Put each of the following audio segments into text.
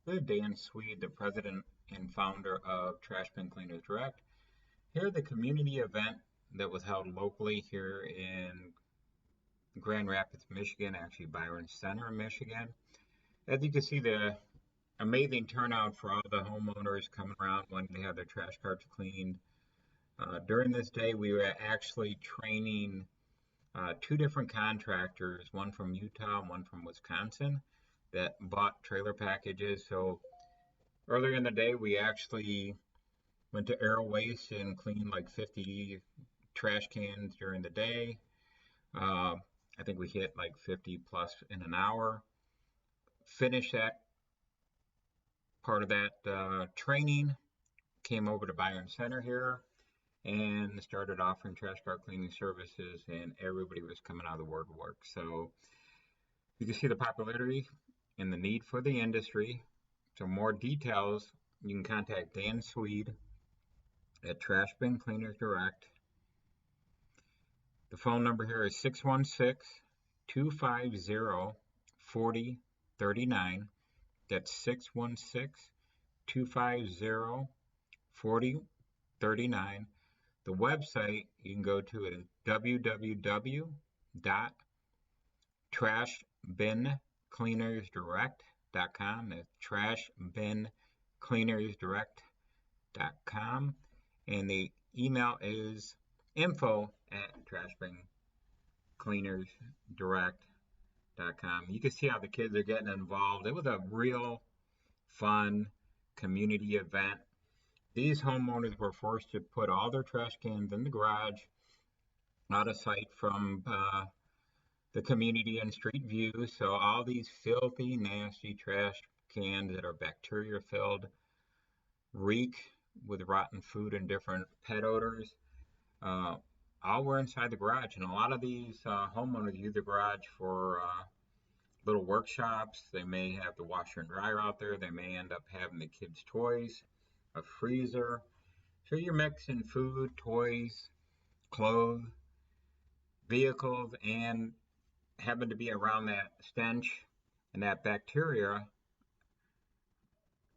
This is Dan Swede, the president and founder of Trash Bin Cleaners Direct. Here at the community event that was held locally here in Grand Rapids, Michigan, actually Byron Center in Michigan. As you can see, the amazing turnout for all the homeowners coming around wanting to have their trash carts cleaned. During this day, we were actually training two different contractors, one from Utah and one from Wisconsin, that bought trailer packages. So earlier in the day, we actually went to Aero Waste and cleaned like 50 trash cans during the day. Uh, I think we hit like 50 plus in an hour. Finished that part of that training, came over to Byron Center here and started offering trash car cleaning services, and everybody was coming out of the woodwork. So you can see the popularity and the need for the industry. So more details, you can contact Dan Swede at Trash Bin Cleaners Direct. The phone number here is 616-250-4039. That's 616-250-4039. The website you can go to is www.trashbincleanersdirect.com. That's trashbincleanersdirect.com. And the email is info@trashbincleanersdirect.com. You can see how the kids are getting involved. It was a real fun community event. These homeowners were forced to put all their trash cans in the garage, out of sight from the community and street view. So all these filthy, nasty trash cans that are bacteria filled, reek with rotten food and different pet odors. Uh, all were inside the garage, and a lot of these homeowners use the garage for little workshops. They may have the washer and dryer out there. They may end up having the kids' toys, a freezer. So you're mixing food, toys, clothes, vehicles, and having to be around that stench and that bacteria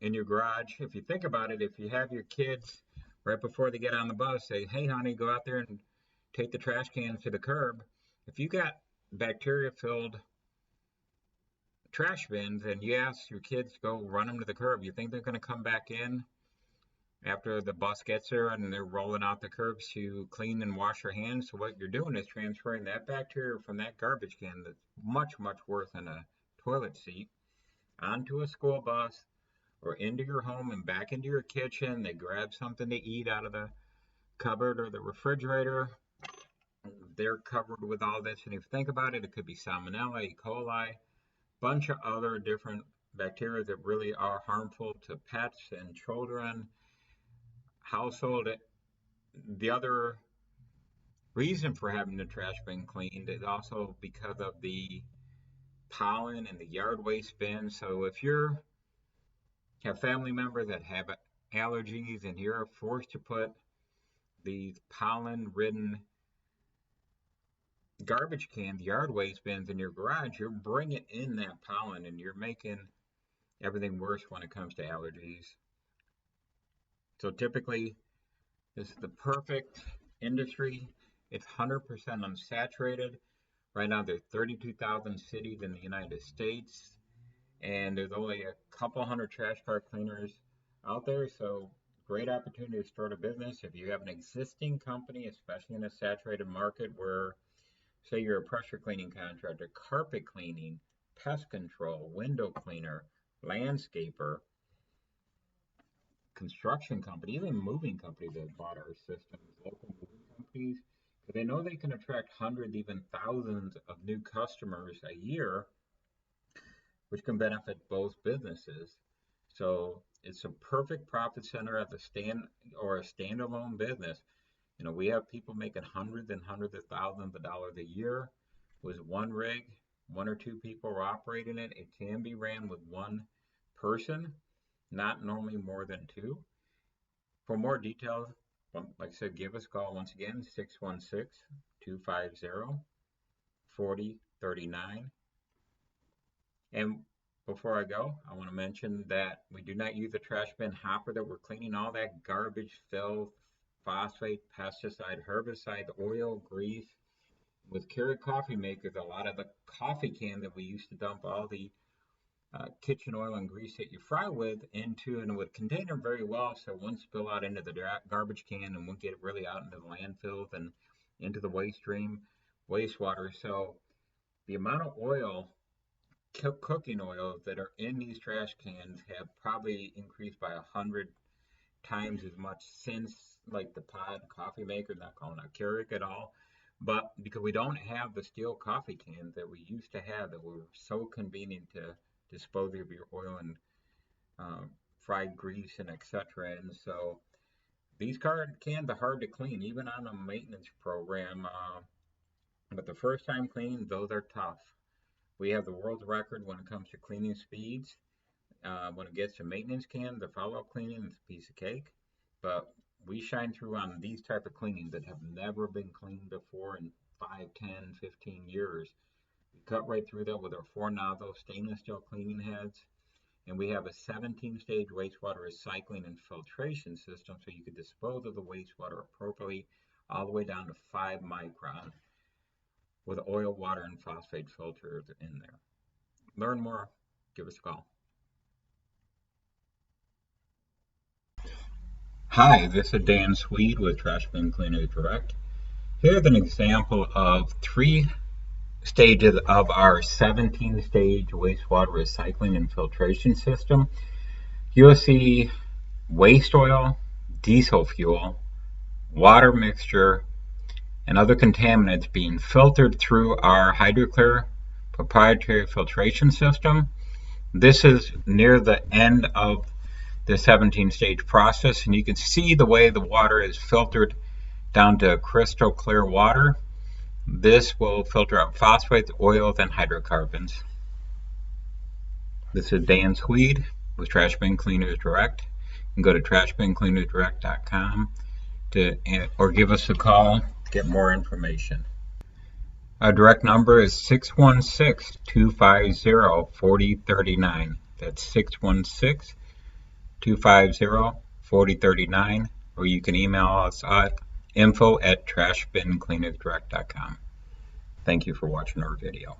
in your garage. If you think about it, if you have your kids right before they get on the bus say, hey, honey, go out there and take the trash cans to the curb. If you got bacteria filled trash bins and you ask your kids to go run them to the curb, you think they're going to come back in after the bus gets there and they're rolling out the curbs to clean and wash their hands? So what you're doing is transferring that bacteria from that garbage can that's much, much worse than a toilet seat onto a school bus or into your home and back into your kitchen. They grab something to eat out of the cupboard or the refrigerator. They're covered with all this. And if you think about it, it could be salmonella, E. coli, bunch of other different bacteria that really are harmful to pets and children, household. The other reason for having the trash bin cleaned is also because of the pollen and the yard waste bin. So if you have family members that have allergies and you're forced to put these pollen-ridden garbage cans, yard waste bins in your garage, you're bringing in that pollen and you're making everything worse when it comes to allergies. So typically, this is the perfect industry. It's 100% unsaturated. Right now, there's 32,000 cities in the United States, and there's only a couple hundred trash car cleaners out there. So great opportunity to start a business. If you have an existing company, especially in a saturated market where, say, you're a pressure cleaning contractor, carpet cleaning, pest control, window cleaner, landscaper, construction company, even moving companies that bought our systems, local moving companies, because they know they can attract hundreds, even thousands of new customers a year, which can benefit both businesses. So it's a perfect profit center as a standalone business. You know, we have people making hundreds and hundreds of thousands of dollars a year with one rig, one or two people are operating it. It can be ran with one person, not normally more than two. For more details, like I said, give us a call once again, 616-250-4039. And Before I go, I want to mention that we do not use a trash bin hopper, that we're cleaning all that garbage, filth, phosphate, pesticide, herbicide, oil, grease. With Keurig coffee makers, a lot of the coffee can that we used to dump all the kitchen oil and grease that you fry with into, and it would contain them very well, so it wouldn't spill out into the garbage can and wouldn't get really out into the landfills and into the waste stream, wastewater. So the amount of oil, cooking oil, that are in these trash cans have probably increased by 100 times as much since, like, the pod coffee maker, not calling out Keurig at all. But because we don't have the steel coffee cans that we used to have, that were so convenient to dispose of your oil and uh, fried grease and etc. And so these cans are hard to clean, even on a maintenance program. But the first time cleaning, those are tough. We have the world record when it comes to cleaning speeds. When it gets to maintenance cans, the follow-up cleaning is a piece of cake. But we shine through on these type of cleanings that have never been cleaned before in 5, 10, 15 years. We cut right through that with our 4 nozzle stainless steel cleaning heads. And we have a 17-stage wastewater recycling and filtration system, so you can dispose of the wastewater appropriately, all the way down to 5 micron, with oil, water, and phosphate filters in there. Learn more, give us a call. Hi, this is Dan Swede with Trash Bin Cleaners Direct. Here's an example of 3 stages of our 17-stage wastewater recycling and filtration system. You'll see waste oil, diesel fuel, water mixture, and other contaminants being filtered through our HydroClear proprietary filtration system. This is near the end of the 17-stage process, and you can see the way the water is filtered down to crystal clear water. This will filter out phosphates, oils, and hydrocarbons. This is Dan Swede with Trash Bin Cleaners Direct. You can go to trashbincleanersdirect.com or give us a call, get more information. Our direct number is 616-250-4039. That's 616-250-4039, or you can email us at info@trashbincleanersdirect.com. Thank you for watching our video.